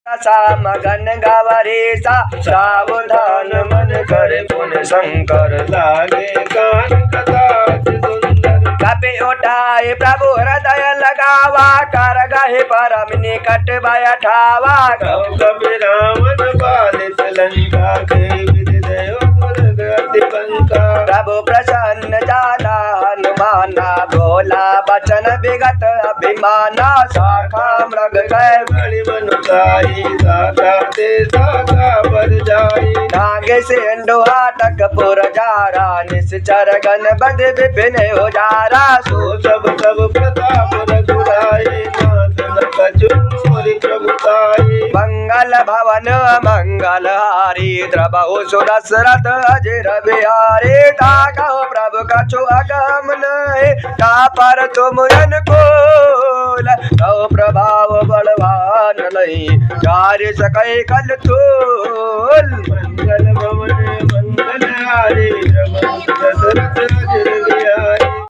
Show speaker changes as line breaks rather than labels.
मगन गावरेचा सावधान मन करे पुण्य शंकर
लागे कान कदाच सुंदर
कापे ओटाए प्रभु हृदय लगावा कर गहे परम निकट भय ठावा
कवि रावण बालित लंका के विधि देव दुर्गति बंका
प्रभु प्रसन्न जाना हनुमाना भोला बचन विगत अभिमाना शाखा मृग गए
बड़ी मनुताई साका ते साका बर जाई
नागे सेंडुआ टकपुर जारा निश्चर गण बद विपिन उजारा
तो सब प्रताप रघुराई नाथ न कछु मोरि प्रभुताई
मंगल भवन मंगल हारी द्रबहु सुरसरथ अजिर बिहारी ताकहो प्रभु कछु अगम नहीं का पर तुम अनुकूल कहो प्रभाव बलवान नहीं कार्य सकै कल थूल
मंगल भवन मंगल हारी दशरथ अजिर